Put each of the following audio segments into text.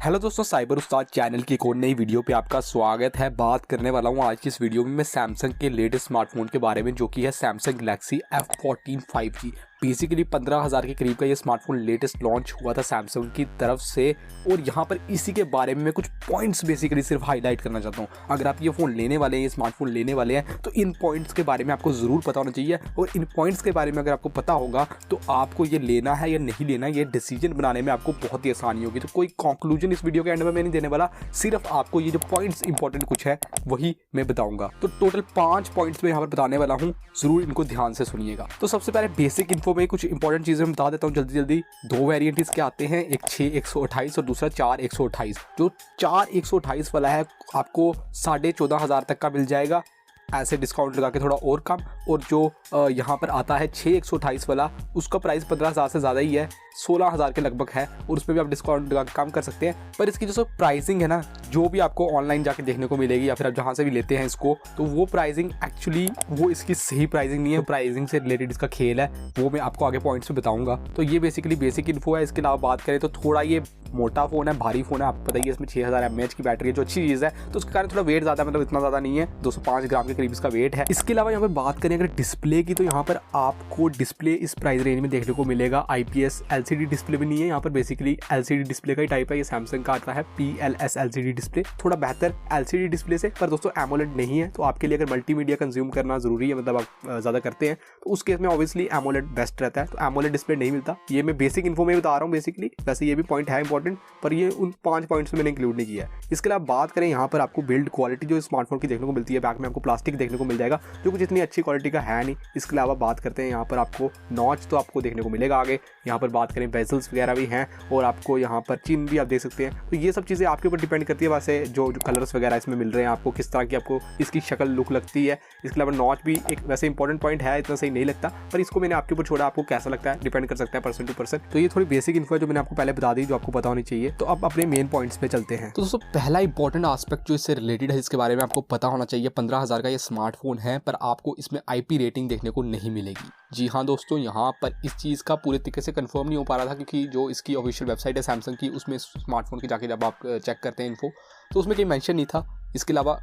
Hello दोस्तों, cyber उस्ताद channel की एक और नई वीडियो पे आपका स्वागत है। बात करने वाला हूँ आज की इस वीडियो में मैं सैमसंग के लेटेस्ट स्मार्टफोन के बारे में, जो कि है Samsung Galaxy F14 5G। Basically 15,000 के करीब का ये स्मार्टफोन लेटेस्ट लॉन्च हुआ था सैमसंग की तरफ से, और यहाँ पर इसी के बारे में मैं कुछ पॉइंट्स बेसिकली सिर्फ हाईलाइट करना चाहता हूँ। अगर आप ये फ़ोन लेने वाले हैं, ये स्मार्टफोन लेने वाले हैं, तो इन पॉइंट्स के बारे में आपको ज़रूर पता होना चाहिए। और इन पॉइंट्स के बारे में अगर आपको पता होगा तो आपको ये लेना है या नहीं लेना, ये डिसीजन बनाने में आपको बहुत ही आसानी होगी। तो कोई कंक्लूजन इस वीडियो के एंड में मैं नहीं देने वाला, सिर्फ आपको ये जो पॉइंट्स इंपॉर्टेंट कुछ है वही मैं बताऊंगा। तो टोटल 5 पॉइंट्स मैं यहाँ पर बताने वाला हूँ, जरूर इनको ध्यान से सुनिएगा। तो सबसे पहले बेसिक इन्फो में कुछ इंपॉर्टेंट चीजें बता देता हूँ जल्दी। 2 वेरिएंट इसके आते हैं, एक 6/128 और दूसरा 4/128। जो 4/128 वाला है आपको 14,500 तक का मिल जाएगा, ऐसे डिस्काउंट लगा के थोड़ा और कम। और जो यहाँ पर आता है 6/128 वाला, उसका प्राइस 15,000 से ज़्यादा ही है, 16,000 के लगभग है, और उसमें भी आप डिस्काउंट लगा के कम कर सकते हैं। पर इसकी जो प्राइसिंग है ना, जो भी आपको ऑनलाइन जाके देखने को मिलेगी या फिर आप जहाँ से भी लेते हैं इसको, तो वो प्राइसिंग एक्चुअली वो इसकी सही प्राइसिंग नहीं है। प्राइसिंग से रिलेटेड इसका खेल है, वो मैं आपको आगे पॉइंट्स में बताऊँगा। तो ये बेसिकली बेसिक इन्फो है। इसके अलावा बात करें तो थोड़ा ये मोटा फ़ोन है, भारी फ़ोन है, आपको पता ही है। इसमें 6000 mAh की बैटरी है, जो अच्छी चीज़ है। तो उसके कारण थोड़ा वेट ज़्यादा, मतलब इतना ज़्यादा नहीं है, 205 ग्राम के करीब इसका वेट है। इसके अलावा यहाँ पर बात करें अगर डिस्प्ले की, तो यहाँ पर आपको डिस्प्ले इस प्राइस रेंज में देखने को मिलेगा। IPS LCD डिस्प्ले भी नहीं है यहाँ पर, बेसिकली LCD डिस्प्ले का ही टाइप है। ये सैमसंग का आता है PLS LCD डिस्प्ले, थोड़ा बेहतर LCD डिस्प्ले से, पर दोस्तों एमोलेड नहीं है। तो आपके लिए अगर मल्टीमीडिया कंज्यूम करना जरूरी है, मतलब आप ज़्यादा करते हैं, तो उस केस में ऑब्वियसली एमोलेड बेस्ट रहता है। तो एमोलेड डिस्प्ले नहीं मिलता। ये मैं बेसिक इन्फो में बता रहा हूँ बेसिकली, वैसे ये भी पॉइंट है इंपॉर्टेंट, पर ये उन 5 पॉइंट्स में मैंने इंक्लूड नहीं किया है। इसके अलावा बात करें यहाँ पर आपको बिल्ड क्वालिटी जो स्मार्टफोन की देखने को मिलती है, बैक में आपको प्लास्टिक देखने को मिल जाएगा, जो कुछ इतनी अच्छी क्वालिटी का है नहीं। इसके अलावा बात करते हैं यहाँ पर आपको नॉच तो आपको देखने को मिलेगा आगे। यहाँ पर बात करें बेजल्स वगैरह भी हैं, और आपको यहाँ पर चिन भी आप देख सकते हैं। तो ये सब चीज़ें आपके ऊपर डिपेंड करती है, वैसे जो कलर्स वगैरह इसमें मिल रहे हैं आपको, किस तरह की आपको इसकी शक्ल लुक लगती है। इसके अलावा नॉच भी एक वैसे इंपॉर्टेंट पॉइंट है, इतना सही नहीं लगता, पर इसको मैंने आपके ऊपर छोड़ा, आपको कैसा लगता है डिपेंड कर सकता है पर्सन टू पर्सन। तो ये थोड़ी बेसिक इन्फो है जो मैंने आपको पहले बता दी, जो आपको पता होनी चाहिए। तो अब अपने मेन पॉइंट्स पे चलते हैं। तो दोस्तों पहला इंपॉर्टेंट एस्पेक्ट जो इससे रिलेटेड है, इसके बारे में आपको पता होना चाहिए, 15,000 का ये स्मार्टफोन है, पर आपको इसमें IP रेटिंग देखने को नहीं मिलेगी। जी हाँ दोस्तों, यहाँ पर इस चीज़ का पूरे तरीके से कंफर्म नहीं हो पा रहा था, क्योंकि जो इसकी ऑफिशियल वेबसाइट है सैमसंग की, उसमें स्मार्टफोन की जाके जब आप चेक करते हैं इन्फो, तो उसमें कहीं मेंशन नहीं था। इसके अलावा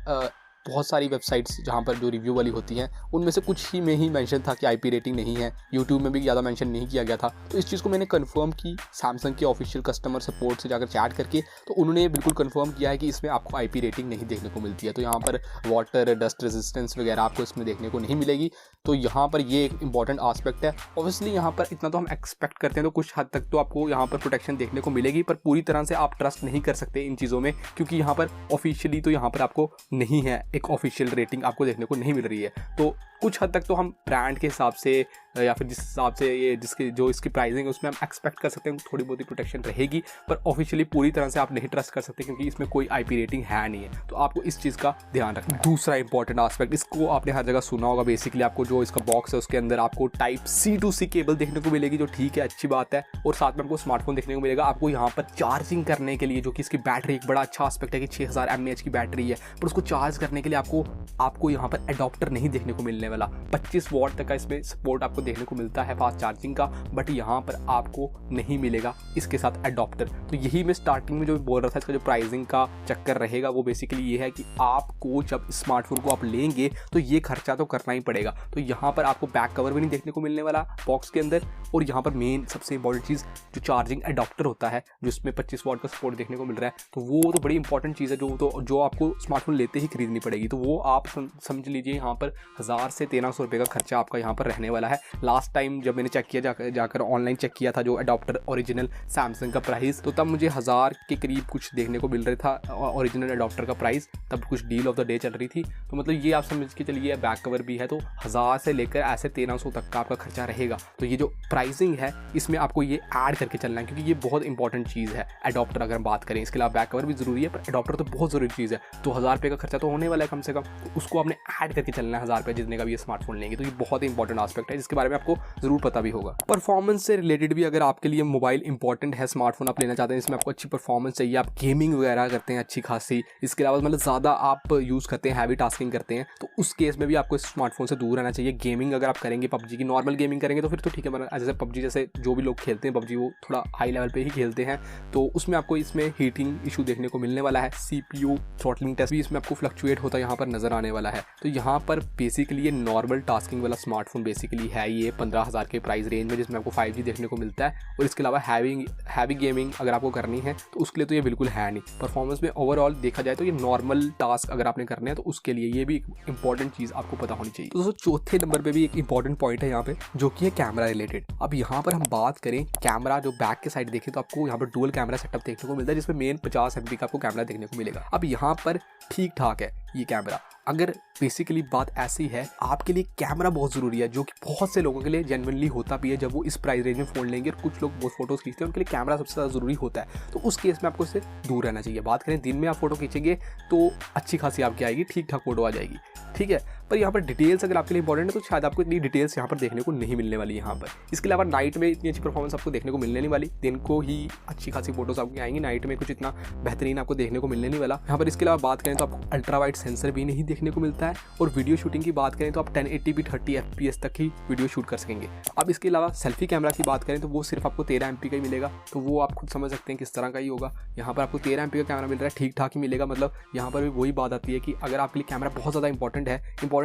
बहुत सारी वेबसाइट्स जहाँ पर जो रिव्यू वाली होती हैं, उनमें से कुछ ही में ही मेंशन था कि IP रेटिंग नहीं है। यूट्यूब में भी ज़्यादा मेंशन नहीं किया गया था। तो इस चीज़ को मैंने कंफर्म की सैमसंग के ऑफिशियल कस्टमर सपोर्ट से जाकर चैट करके, तो उन्होंने बिल्कुल कंफर्म किया है कि इसमें आपको IP रेटिंग नहीं देखने को मिलती है। तो यहाँ पर वाटर डस्ट रेजिस्टेंस वगैरह आपको इसमें देखने को नहीं मिलेगी। तो यहाँ पर ये एक इंपॉर्टेंट आस्पेक्ट है। ऑब्वियसली यहाँ पर इतना तो हम एक्सपेक्ट करते हैं, तो कुछ हद तक तो आपको यहाँ पर प्रोटेक्शन देखने को मिलेगी, पर पूरी तरह से आप ट्रस्ट नहीं कर सकते इन चीज़ों में, क्योंकि यहाँ पर ऑफिशियली तो यहाँ पर आपको नहीं है, एक ऑफिशियल रेटिंग आपको देखने को नहीं मिल रही है। तो कुछ हद तक तो हम ब्रांड के हिसाब से या फिर जिस हिसाब से ये जिसकी जो इसकी प्राइसिंग है, उसमें हम एक्सपेक्ट कर सकते हैं थोड़ी बहुत ही प्रोटेक्शन रहेगी, पर ऑफिशियली पूरी तरह से आप नहीं ट्रस्ट कर सकते, क्योंकि इसमें कोई IP रेटिंग है नहीं है। तो आपको इस चीज़ का ध्यान रखना है। दूसरा इंपॉर्टेंट एस्पेक्ट, इसको आपने हर जगह सुना होगा, बेसिकली आपको जो इसका बॉक्स है उसके अंदर आपको Type-C to C केबल देखने को मिलेगी, जो ठीक है, अच्छी बात है। और साथ में आपको स्मार्टफोन देखने को मिलेगा। आपको यहाँ पर चार्जिंग करने के लिए, जो कि इसकी बैटरी एक बड़ा अच्छा एस्पेक्ट है कि 6000 mAh की बैटरी है, पर उसको चार्ज करने के लिए आपको यहाँ पर एडॉप्टर नहीं देखने को मिलने वाला। 25 वॉट तक का इसमें सपोर्ट आपको देखने को मिलता है फास्ट चार्जिंग का, बट यहाँ पर आपको नहीं मिलेगा इसके साथ एडॉप्टर। तो यही मैं स्टार्टिंग में जो बोल रहा था, इसका जो प्राइसिंग का चक्कर रहेगा वो बेसिकली ये है कि आपको जब स्मार्टफोन को आप लेंगे तो ये खर्चा तो करना ही पड़ेगा। तो यहाँ पर आपको बैक कवर भी नहीं देखने को मिलने वाला बॉक्स के अंदर, और यहाँ पर मेन सबसे इंपॉर्टेंट चीज़ जो चार्जिंग एडॉप्टर होता है, जिसमें 25 वॉट का सपोर्ट देखने को मिल रहा है, तो वो तो बड़ी इंपॉर्टेंट चीज़ है, जो आपको स्मार्टफोन लेते ही खरीदनी पड़ेगी। तो वो आप समझ लीजिए यहाँ पर 1000 से 1300 रुपये का खर्चा आपका यहाँ पर रहने वाला है। लास्ट टाइम जब मैंने चेक किया, जाकर ऑनलाइन चेक किया था जो एडॉप्टर ओरिजिनल सैमसंग का प्राइस, तो तब मुझे 1000 के करीब कुछ देखने को मिल रहा था ओरिजिनल एडॉप्टर का प्राइस। तब कुछ डील ऑफ द डे चल रही थी। तो मतलब ये आप समझ के चलिए, बैक कवर भी है, तो 1000 से लेकर ऐसे 1300 तक का आपका खर्चा रहेगा। तो ये जो प्राइसिंग है, इसमें आपको ये ऐड करके चलना है, क्योंकि ये बहुत इंपॉर्टेंट चीज़ है एडॉप्टर अगर हम बात करें। इसके अलावा बैक कवर भी ज़रूरी है, पर एडॉप्टर तो बहुत ज़रूरी चीज़ है। तो 1000 रुपये का खर्चा तो होने वाला है कम से कम, तो उसको आपने ऐड करके चलना है 1000 रुपये जितने का भी ये स्मार्टफोन लेंगे। तो ये बहुत इंपॉर्टेंट आस्पेक्ट है, जिसके बारे में आपको जरूर पता भी होगा। परफॉर्मेंस से रिलेटेड भी अगर आपके लिए मोबाइल इंपॉर्टेंट है, स्मार्टफोन आप लेना चाहते हैं इसमें आपको अच्छी परफॉर्मेंस चाहिए, आप गेमिंग वगैरह करते हैं अच्छी खासी, इसके अलावा मतलब ज़्यादा आप यूज़ करते हैं, हैवी टास्किंग करते हैं, तो उस केस में भी आपको इस स्मार्टफोन से दूर रहना चाहिए। गेमिंग अगर आप करेंगे पबजी की नॉर्मल गेमिंग करेंगे तो फिर तो ठीक है, मतलब जैसे पबजी जैसे जो भी लोग खेलते हैं पबजी वो थोड़ा हाई लेवल पे ही खेलते हैं, तो उसमें आपको इसमें हीटिंग इशू देखने को मिलने वाला है। CPU थ्रॉटलिंग टेस्ट भी इसमें आपको फ्लक्चुएट होता यहाँ पर नजर आने वाला है। तो यहाँ पर बेसिकली ये नॉर्मल टास्किंग वाला स्मार्टफोन बेसिकली है ये 15,000 के प्राइस रेंज में, जिसमें आपको 5G देखने को मिलता है। और इसके अलावा हैवी गेमिंग अगर आपको करनी है तो उसके लिए तो ये बिल्कुल है नहीं। परफॉर्मेंस में ओवरऑल देखा जाए तो ये नॉर्मल टास्क अगर आपने करने हैं तो उसके लिए ये भी एक इंपॉर्टेंट चीज़ आपको पता होनी चाहिए। तो दोस्तों चौथे नंबर पे भी एक इंपॉर्टेंट पॉइंट है यहाँ पे, जो कि है कैमरा रिलेटेड। अब यहाँ पर हम बात करें कैमरा, जो बैक के साइड देखें तो आपको यहाँ पर डुअल कैमरा सेटअप देखने को मिलता है, जिसमें मेन 50 MP का आपको कैमरा देखने को मिलेगा। अब यहाँ पर ठीक ठाक है ये कैमरा। अगर बेसिकली बात ऐसी है, आपके लिए कैमरा बहुत ज़रूरी है, जो कि बहुत से लोगों के लिए जेन्युइनली होता भी है। जब वो इस प्राइस रेंज में फ़ोन लेंगे और कुछ लोग बहुत फोटोज़ खींचते हैं, उनके लिए कैमरा सबसे ज़्यादा ज़रूरी होता है, तो उस केस में आपको इससे दूर रहना चाहिए। बात करें दिन में आप फोटो खींचेंगे तो अच्छी खासी आपकी आएगी, ठीक ठाक फोटो आ जाएगी, ठीक है। पर यहाँ पर डिटेल्स अगर आपके लिए इंपॉर्टेंट है तो शायद आपको इतनी डिटेल्स यहाँ पर देखने को नहीं मिलने वाली यहाँ पर। इसके अलावा नाइट में इतनी अच्छी परफॉर्मेंस आपको देखने को मिलने नहीं वाली, दिन को ही अच्छी खासी फोटोज आपकी आएंगी, नाइट में कुछ इतना बेहतरीन आपको देखने को मिलने नहीं वाला यहाँ पर। इसके अलावा बात करें तो आपको अल्ट्रा वाइड सेंसर भी नहीं देखने को मिलता है, और वीडियो शूटिंग की बात करें तो आप 1080p 30 FPS तक ही वीडियो शूट कर सकेंगे। अब इसके अलावा सेल्फी कैमरा की बात करें तो वो सिर्फ आपको 13 MP का ही मिलेगा, तो वो आप खुद समझ सकते हैं किस तरह का ही होगा। यहाँ पर आपको 13 MP का कैमरा मिल रहा है, ठीक ठाक ही मिलेगा। मतलब यहाँ पर भी वही बात आती है कि अगर आपके लिए कैमरा बहुत ज़्यादा इंपॉर्टेंट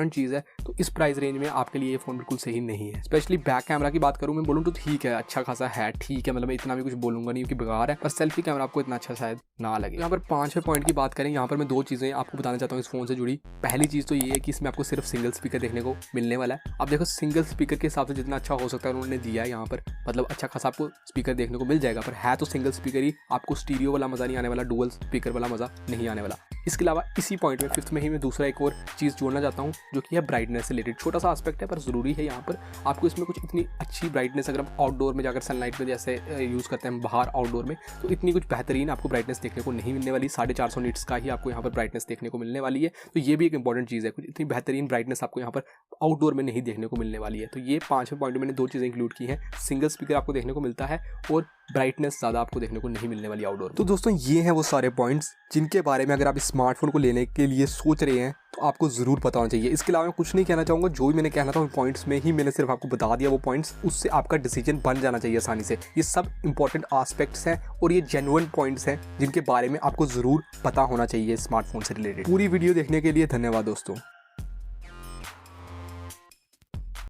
चीज़ है तो इस प्राइस रेंज में आपके लिए ये फ़ोन बिल्कुल सही नहीं है। स्पेशली बैक कैमरा की बात करूँ मैं बोलूँ तो ठीक है, अच्छा खासा है, ठीक है, मतलब मैं इतना भी कुछ बोलूँगा नहीं कि बेकार है, पर सेल्फी कैमरा आपको इतना अच्छा शायद ना लगे। यहाँ पर 5वें पॉइंट की बात करें, यहाँ पर मैं 2 चीज़ें आपको बताना चाहता हूँ इस फोन से जुड़ी। पहली चीज़ तो ये है कि इसमें आपको सिर्फ सिंगल स्पीकर देखने को मिलने वाला है। अब देखो सिंगल स्पीकर के हिसाब से जितना अच्छा हो सकता है उन्होंने दिया है यहाँ पर, मतलब अच्छा खासा आपको स्पीकर देखने को मिल जाएगा, पर है तो सिंगल स्पीकर ही, आपको स्टीरियो वाला मज़ा नहीं आने वाला, डुअल स्पीकर वाला मज़ा नहीं आने वाला। इसके अलावा इसी पॉइंट में 5th में ही मैं दूसरा एक और चीज़ जोड़ना चाहता हूँ, जो कि है ब्राइटनेस से रिलेटेड। छोटा सा एस्पेक्ट है पर ज़रूरी है यहाँ पर। आपको इसमें कुछ इतनी अच्छी ब्राइटनेस, अगर हम आउटडोर में जाकर सनलाइट में जैसे यूज़ करते हैं बाहर आउटडोर में, तो इतनी कुछ बेहतरीन आपको ब्राइटनेस देखने को नहीं मिलने वाली। 450 निट्स का ही आपको यहाँ पर ब्राइटनेस देखने को मिलने वाली है, तो ये भी एक इंपॉर्टेंट चीज़ है। कुछ इतनी बेहतरीन ब्राइटनेस आपको यहाँ पर आउटडोर में नहीं देखने को मिलने वाली है। तो ये 5वें पॉइंट में मैंने 2 चीज़ें इंक्लूड की हैं, सिंगल स्पीकर आपको देखने को मिलता है और ब्राइटनेस ज़्यादा आपको देखने को नहीं मिलने वाली आउटडोर। तो दोस्तों ये हैं वो सारे पॉइंट्स जिनके बारे में अगर आप स्मार्टफोन को लेने के लिए सोच रहे हैं तो आपको ज़रूर पता होना चाहिए। इसके अलावा मैं कुछ नहीं कहना चाहूँगा, जो भी मैंने कहना था उन पॉइंट्स में ही मैंने सिर्फ आपको बता दिया वो पॉइंट्स, उससे आपका डिसीजन बन जाना चाहिए आसानी से। ये सब इंपॉर्टेंट एस्पेक्ट्स हैं और ये जेन्युइन पॉइंट्स हैं जिनके बारे में आपको ज़रूर पता होना चाहिए स्मार्टफोन से रिलेटेड। पूरी वीडियो देखने के लिए धन्यवाद दोस्तों।